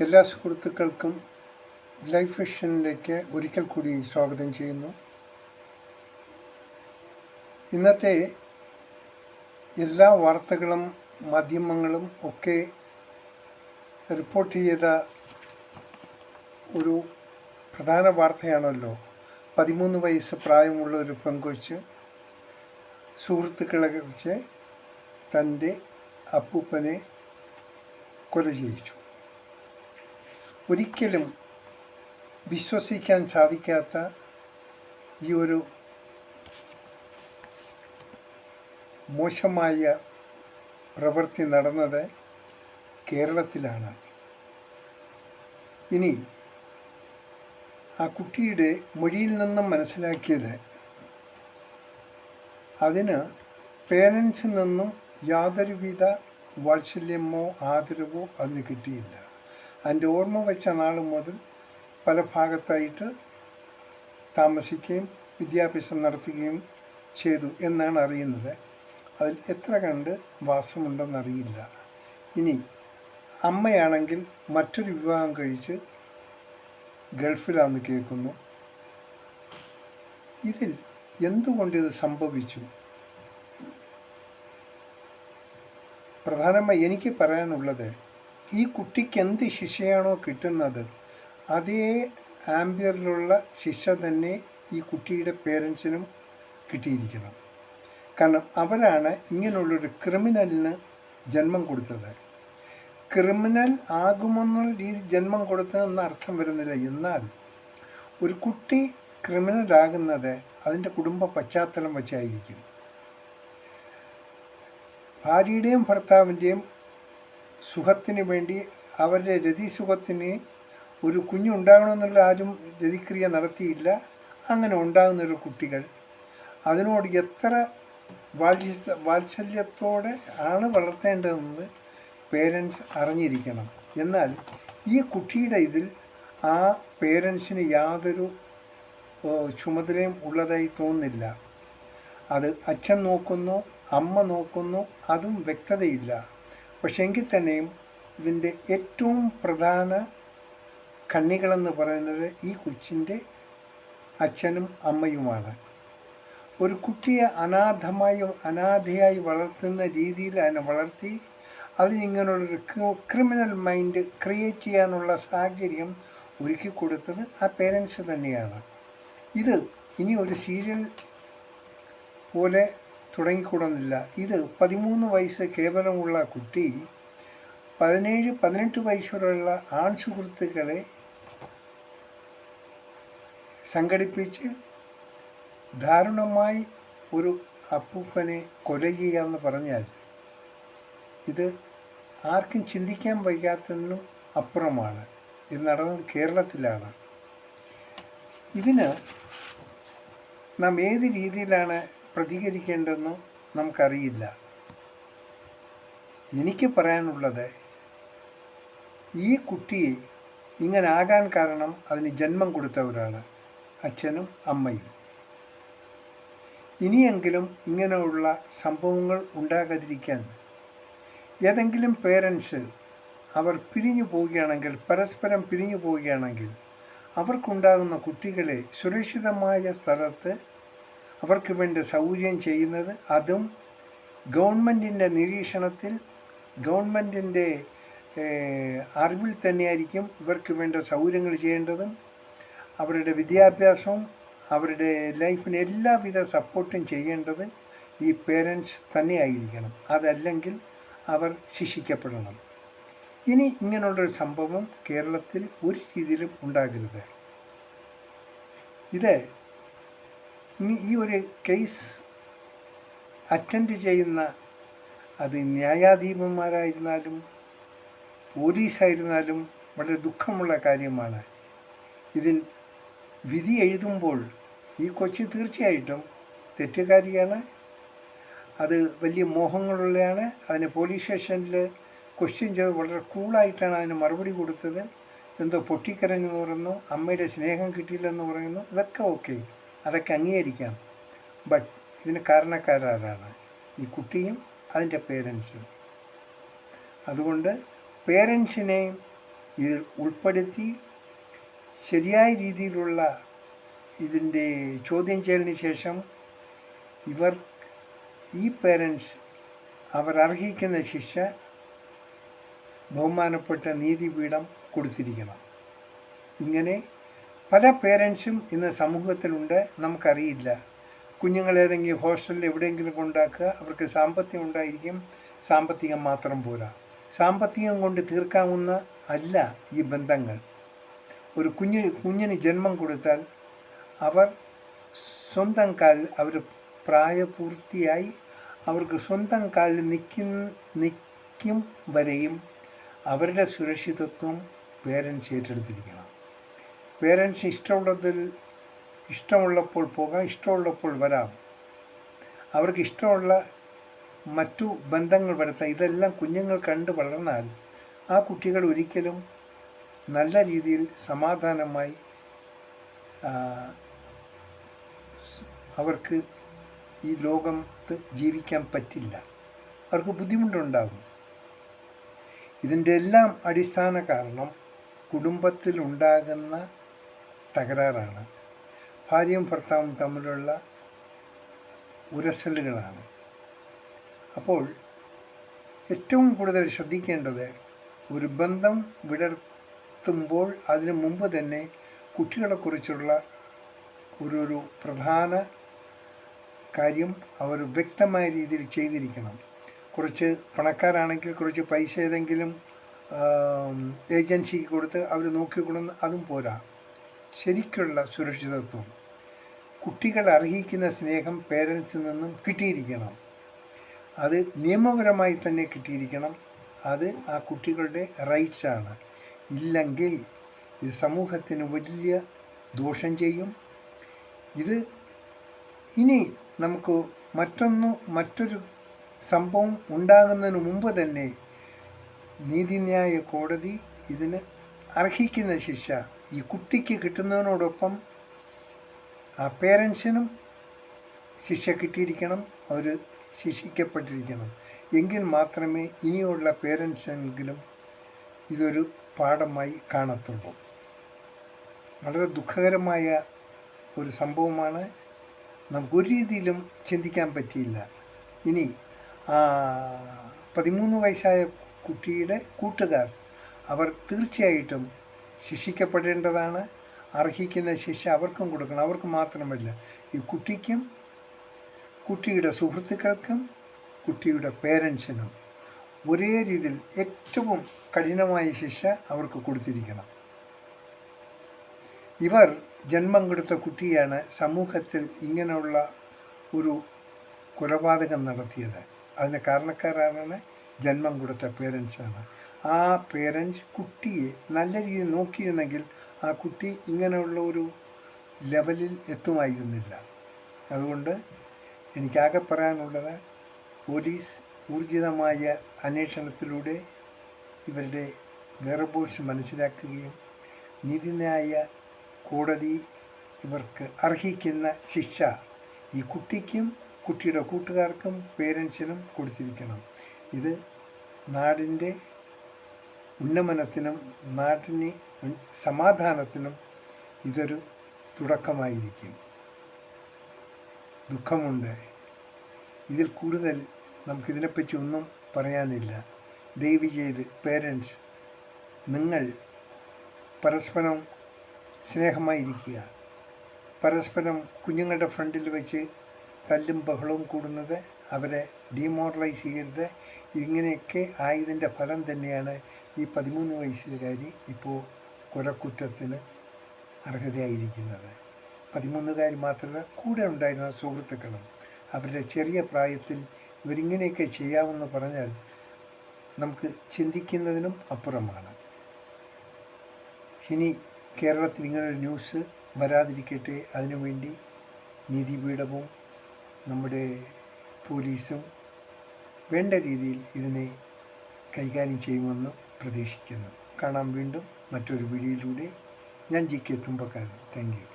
എല്ലാ സുഹൃത്തുക്കൾക്കും ലൈഫ് വിഷനിലേക്ക് ഒരിക്കൽ കൂടി സ്വാഗതം ചെയ്യുന്നു. ഇന്നത്തെ എല്ലാ വാർത്തകളും മാധ്യമങ്ങളും ഒക്കെ റിപ്പോർട്ട് ചെയ്ത ഒരു പ്രധാന വാർത്തയാണല്ലോ 13 വയസ്സ് പ്രായമുള്ള ഒരു പെൺകൊച്ച് സുഹൃത്തുക്കളെ വെച്ച് തൻ്റെ അപ്പൂപ്പനെ കൊല ചെയ്യിച്ചു. ഒരിക്കലും വിശ്വസിക്കാൻ സാധിക്കാത്ത ഈ ഒരു മോശമായ പ്രവൃത്തി നടന്നത് കേരളത്തിലാണ്. ഇനി ആ കുട്ടിയുടെ മൊഴിയിൽ നിന്നും മനസ്സിലാക്കിയത് അതിന് പേരൻസിൽ നിന്നും യാതൊരുവിധ വാത്സല്യമോ ആദരവോ അതിന് കിട്ടിയില്ല. അതിൻ്റെ ഓർമ്മ വെച്ച നാൾ മുതൽ പല ഭാഗത്തായിട്ട് താമസിക്കുകയും വിദ്യാഭ്യാസം നടത്തുകയും ചെയ്തു എന്നാണ് അറിയുന്നത്. അതിൽ എത്ര കണ്ട് വാസമുണ്ടെന്നറിയില്ല. ഇനി അമ്മയാണെങ്കിൽ മറ്റൊരു വിവാഹം കഴിച്ച് ഗൾഫിലാണെന്ന് കേൾക്കുന്നു. ഇതിൽ എന്തുകൊണ്ടിത് സംഭവിച്ചു? പ്രധാനമായി എനിക്ക് പറയാനുള്ളത്, ഈ കുട്ടിക്ക് എന്ത് ശിക്ഷയാണോ കിട്ടുന്നത് അതേ ആംബിയറിലുള്ള ശിക്ഷ തന്നെ ഈ കുട്ടിയുടെ പേരൻസിനും കിട്ടിയിരിക്കണം. കാരണം അവരാണ് ഇങ്ങനെയുള്ളൊരു ക്രിമിനലിന് ജന്മം കൊടുത്തത്. ക്രിമിനൽ ആകുമെന്നുള്ള രീതി ജന്മം കൊടുത്തതെന്ന് അർത്ഥം വരുന്നില്ല. എന്നാൽ ഒരു കുട്ടി ക്രിമിനലാകുന്നത് അതിൻ്റെ കുടുംബ പശ്ചാത്തലം വെച്ചായിരിക്കും. ഭാര്യയുടെയും ഭർത്താവിൻ്റെയും സുഖത്തിന് വേണ്ടി അവരുടെ രതിസുഖത്തിന് ഒരു കുഞ്ഞുണ്ടാകണമെന്നുള്ള ആരും രതിക്രിയ നടത്തിയില്ല. അങ്ങനെ ഉണ്ടാകുന്നൊരു കുട്ടികൾ അതിനോട് എത്ര വാത്സല്യത്തോടെ ആണ് വളർത്തേണ്ടതെന്ന് പേരൻസ് അറിഞ്ഞിരിക്കണം. എന്നാൽ ഈ കുട്ടിയുടെ ഇതിൽ ആ പേരൻസിന് യാതൊരു ചുമതലയും ഉള്ളതായി തോന്നുന്നില്ല. അത് അച്ഛൻ നോക്കുന്നു, അമ്മ നോക്കുന്നു, അതും വ്യക്തതയില്ല. പക്ഷെ എങ്കിൽ തന്നെയും ഇതിൻ്റെ ഏറ്റവും പ്രധാന കണ്ണികളെന്ന് പറയുന്നത് ഈ കൊച്ചിൻ്റെ അച്ഛനും അമ്മയുമാണ്. ഒരു കുട്ടിയെ അനാഥയായി വളർത്തുന്ന രീതിയിൽ അതിനെ വളർത്തി അതിനിങ്ങനെയുള്ളൊരു ക്രിമിനൽ മൈൻഡ് ക്രിയേറ്റ് ചെയ്യാനുള്ള സാഹചര്യം ഒരുക്കി കൊടുത്തത് ആ പേരൻസ് തന്നെയാണ്. ഇത് ഇനി ഒരു സീരിയൽ പോലെ തുടങ്ങിക്കൂടുന്നില്ല. ഇത് 13 വയസ്സ് കേവലമുള്ള കുട്ടി 17-18 വയസ്സുള്ള ആൺ സുഹൃത്തുക്കളെ സംഘടിപ്പിച്ച് ദാരുണമായി ഒരു അപ്പൂപ്പനെ കൊല ചെയ്യാമെന്ന് പറഞ്ഞാൽ ഇത് ആർക്കും ചിന്തിക്കാൻ വയ്യാത്തതിനും അപ്പുറമാണ്. ഇത് നടന്നത് കേരളത്തിലാണ്. ഇതിന് നാം ഏത് രീതിയിലാണ് പ്രതികരിക്കേണ്ടതെന്ന് നമുക്കറിയില്ല. എനിക്ക് പറയാനുള്ളത്, ഈ കുട്ടിയെ ഇങ്ങനെ ആകാൻ കാരണം അതിന് ജന്മം കൊടുത്തവരാണ് അച്ഛനും അമ്മയും. ഇനിയെങ്കിലും ഇങ്ങനെയുള്ള സംഭവങ്ങൾ ഉണ്ടാകാതിരിക്കാൻ ഏതെങ്കിലും പേരൻസ് അവർ പിരിഞ്ഞു പോവുകയാണെങ്കിൽ, പരസ്പരം പിരിഞ്ഞു പോവുകയാണെങ്കിൽ അവർക്കുണ്ടാകുന്ന കുട്ടികളെ സുരക്ഷിതമായ സ്ഥലത്ത് അവർക്ക് വേണ്ട സൗകര്യം ചെയ്യുന്നത്, അതും ഗവൺമെൻറ്റിൻ്റെ നിരീക്ഷണത്തിൽ ഗവൺമെൻറ്റിൻ്റെ അറിവിൽ തന്നെയായിരിക്കും ഇവർക്ക് വേണ്ട സൗകര്യങ്ങൾ ചെയ്യേണ്ടതും. അവരുടെ വിദ്യാഭ്യാസവും അവരുടെ ലൈഫിന് എല്ലാവിധ സപ്പോർട്ടും ചെയ്യേണ്ടത് ഈ പേരൻസ് തന്നെയായിരിക്കണം. അതല്ലെങ്കിൽ അവർ ശിക്ഷിക്കപ്പെടണം. ഇനി ഇങ്ങനെയുള്ളൊരു സംഭവം കേരളത്തിൽ ഒരു രീതിയിലും ഉണ്ടാകരുത്. ഈ ഒരു കേസ് അറ്റൻഡ് ചെയ്യുന്ന അത് ന്യായാധിപന്മാരായിരുന്നാലും പോലീസായിരുന്നാലും വളരെ ദുഃഖമുള്ള കാര്യമാണ്. ഇതിൽ വിധി എഴുതുമ്പോൾ ഈ കൊച്ചി തീർച്ചയായിട്ടും തെറ്റുകാരിയാണ്. അത് വലിയ മോഹങ്ങളുള്ളതാണ്. അതിന് പോലീസ് സ്റ്റേഷനിൽ ക്വസ്റ്റ്യൻ ചെയ്ത് വളരെ കൂളായിട്ടാണ് അതിന് മറുപടി കൊടുത്തത്. എന്തോ പൊട്ടിക്കരഞ്ഞെന്ന് പറയുന്നു, അമ്മയുടെ സ്നേഹം കിട്ടിയില്ലെന്ന് പറയുന്നു. ഇതൊക്കെ ഓക്കെ, അതൊക്കെ അംഗീകരിക്കാം. ബട്ട് ഇതിന് കാരണക്കാരാണ് ഈ കുട്ടിയും അതിൻ്റെ പേരൻസും. അതുകൊണ്ട് പേരൻസിനെയും ഇതിൽ ഉൾപ്പെടുത്തി ശരിയായ രീതിയിലുള്ള ഇതിൻ്റെ ചോദ്യം ചെയ്യലിന് ശേഷം ഈ പേരൻസ് അവർ അർഹിക്കുന്ന ശിക്ഷ ബഹുമാനപ്പെട്ട നീതിപീഠം കൊടുത്തിരിക്കണം. ഇങ്ങനെ പല പേരൻസും ഇന്ന് സമൂഹത്തിലുണ്ട്, നമുക്കറിയില്ല. കുഞ്ഞുങ്ങളേതെങ്കിലും ഹോസ്റ്റലിൽ എവിടെയെങ്കിലും കൊണ്ടാക്കുക, അവർക്ക് സാമ്പത്തികം ഉണ്ടായിരിക്കും, സാമ്പത്തികം മാത്രം പോരാ. സാമ്പത്തികം കൊണ്ട് തീർക്കാവുന്ന അല്ല ഈ ബന്ധങ്ങൾ. ഒരു കുഞ്ഞിന് ജന്മം കൊടുത്താൽ അവർ സ്വന്തം കാലിൽ അവർ പ്രായപൂർത്തിയായി അവർക്ക് സ്വന്തം കാലിൽ നിൽക്കും വരെയും അവരുടെ സുരക്ഷിതത്വം പേരൻസ് ഏറ്റെടുത്തിരിക്കണം. പേരൻസ് ഇഷ്ടമുള്ളപ്പോൾ പോകാം, ഇഷ്ടമുള്ളപ്പോൾ വരാം, അവർക്ക് ഇഷ്ടമുള്ള മറ്റു ബന്ധങ്ങൾ വരുത്താം. ഇതെല്ലാം കുഞ്ഞുങ്ങൾ കണ്ട് വളർന്നാൽ ആ കുട്ടികൾ ഒരിക്കലും നല്ല രീതിയിൽ സമാധാനമായി അവർക്ക് ഈ ലോകത്ത് ജീവിക്കാൻ പറ്റില്ല, അവർക്ക് ബുദ്ധിമുട്ടുണ്ടാകും. ഇതിൻ്റെ എല്ലാം അടിസ്ഥാന കാരണം കുടുംബത്തിലുണ്ടാകുന്ന തകരാറാണ്, ഭാര്യയും ഭർത്താവും തമ്മിലുള്ള ഉരസലുകളാണ്. അപ്പോൾ ഏറ്റവും കൂടുതൽ ശ്രദ്ധിക്കേണ്ടത് ഒരു ബന്ധം വിടർത്തുമ്പോൾ അതിനു മുമ്പ് തന്നെ കുട്ടികളെക്കുറിച്ചുള്ള ഒരു പ്രധാന കാര്യം അവർ വ്യക്തമായ രീതിയിൽ ചെയ്തിരിക്കണം. കുറച്ച് പണക്കാരാണെങ്കിൽ കുറച്ച് പൈസ ഏതെങ്കിലും ഏജൻസിക്ക് കൊടുത്ത് അവർ നോക്കിക്കൊള്ളുന്ന അതും പോരാ. ശരിക്കുള്ള സുരക്ഷിതത്വം, കുട്ടികൾ അർഹിക്കുന്ന സ്നേഹം പേരൻസിൽ നിന്നും കിട്ടിയിരിക്കണം. അത് നിയമപരമായി തന്നെ കിട്ടിയിരിക്കണം. അത് ആ കുട്ടികളുടെ റൈറ്റ്സാണ്. ഇല്ലെങ്കിൽ ഇത് സമൂഹത്തിന് വലിയ ദോഷം ചെയ്യും. ഇത് ഇനി നമുക്ക് മറ്റൊരു സംഭവം ഉണ്ടാകുന്നതിന് മുമ്പ് തന്നെ നീതിന്യായ കോടതി ഇതിന് അർഹിക്കുന്ന ശിക്ഷ ഈ കുട്ടിക്ക് കിട്ടുന്നതിനോടൊപ്പം ആ പേരൻസിനും ശിക്ഷ കിട്ടിയിരിക്കണം, അവർ ശിക്ഷിക്കപ്പെട്ടിരിക്കണം. എങ്കിൽ മാത്രമേ ഇനിയുള്ള പേരൻസെങ്കിലും ഇതൊരു പാഠമായി കാണത്തുള്ളൂ. വളരെ ദുഃഖകരമായ ഒരു സംഭവമാണ്, നമുക്കൊരു രീതിയിലും ചിന്തിക്കാൻ പറ്റിയില്ല. ഇനി 13 വയസ്സായ കുട്ടിയുടെ കൂട്ടുകാർ അവർ തീർച്ചയായിട്ടും ശിക്ഷിക്കപ്പെടേണ്ടതാണ്. അർഹിക്കുന്ന ശിക്ഷ അവർക്കും കൊടുക്കണം. അവർക്ക് മാത്രമല്ല, ഈ കുട്ടിക്കും കുട്ടിയുടെ സുഹൃത്തുക്കൾക്കും കുട്ടിയുടെ പേരൻസിനും ഒരേ രീതിയിൽ ഏറ്റവും കഠിനമായ ശിക്ഷ അവർക്ക് കൊടുത്തിരിക്കണം. ഇവർ ജന്മം കൊടുത്ത കുട്ടിയാണ് സമൂഹത്തിൽ ഇങ്ങനെയുള്ള ഒരു കൊലപാതകം നടത്തിയത്. അതിന് കാരണക്കാരാണ് ജന്മം കൊടുത്ത പേരൻസാണ്. ആ പേരൻസ് കുട്ടിയെ നല്ല രീതിയിൽ നോക്കിയിരുന്നെങ്കിൽ ആ കുട്ടി ഇങ്ങനെയുള്ള ഒരു ലെവലിൽ എത്തുമായിരുന്നില്ല. അതുകൊണ്ട് എനിക്കാകെ പറയാനുള്ളത്, പോലീസ് ഊർജിതമായ അന്വേഷണത്തിലൂടെ ഇവരുടെ വേറബോൾസ് മനസ്സിലാക്കുകയും നീതിന്യായ കോടതി ഇവർക്ക് അർഹിക്കുന്ന ശിക്ഷ ഈ കുട്ടിക്കും കുട്ടിയുടെ കൂട്ടുകാർക്കും പേരൻസിനും കൊടുത്തിരിക്കണം. ഇത് നാടിൻ്റെ ഉന്നമനത്തിനും നാടിന് സമാധാനത്തിനും ഇതൊരു തുടക്കമായിരിക്കും. ദുഃഖമുണ്ട്. ഇതിൽ കൂടുതൽ നമുക്കിതിനെപ്പറ്റി ഒന്നും പറയാനില്ല. ദയവ് ചെയ്ത് പേരൻസ്, നിങ്ങൾ പരസ്പരം സ്നേഹമായിരിക്കുക. പരസ്പരം കുഞ്ഞുങ്ങളുടെ ഫ്രണ്ടിൽ വെച്ച് തല്ലും ബഹളവും കൂടുന്നത് അവരെ ഡീമോറലൈസ് ചെയ്യരുത്. ഇങ്ങനെയൊക്കെ ആയതിൻ്റെ ഫലം തന്നെയാണ് ഈ 13 വയസ്സുകാരി ഇപ്പോൾ കൊലക്കുറ്റത്തിന് അർഹതയായിരിക്കുന്നത്. 13കാരി മാത്രമല്ല, കൂടെ ഉണ്ടായിരുന്ന സുഹൃത്തുക്കളും അവരുടെ ചെറിയ പ്രായത്തിൽ ഇവരിങ്ങനെയൊക്കെ ചെയ്യാമെന്ന് പറഞ്ഞാൽ നമുക്ക് ചിന്തിക്കുന്നതിനും അപ്പുറമാണ്. ഇനി കേരളത്തിൽ ഇങ്ങനൊരു ന്യൂസ് വരാതിരിക്കട്ടെ, അതിനുവേണ്ടി നീതിപീഠവും നമ്മുടെ പോലീസും വേണ്ട രീതിയിൽ ഇതിനെ കൈകാര്യം ചെയ്യുമെന്ന് പ്രതീക്ഷിക്കുന്നു. കാണാം വീണ്ടും മറ്റൊരു വീഡിയോയിലൂടെ. ഞാൻ GK തുമ്പക്കാരൻ. Thank you.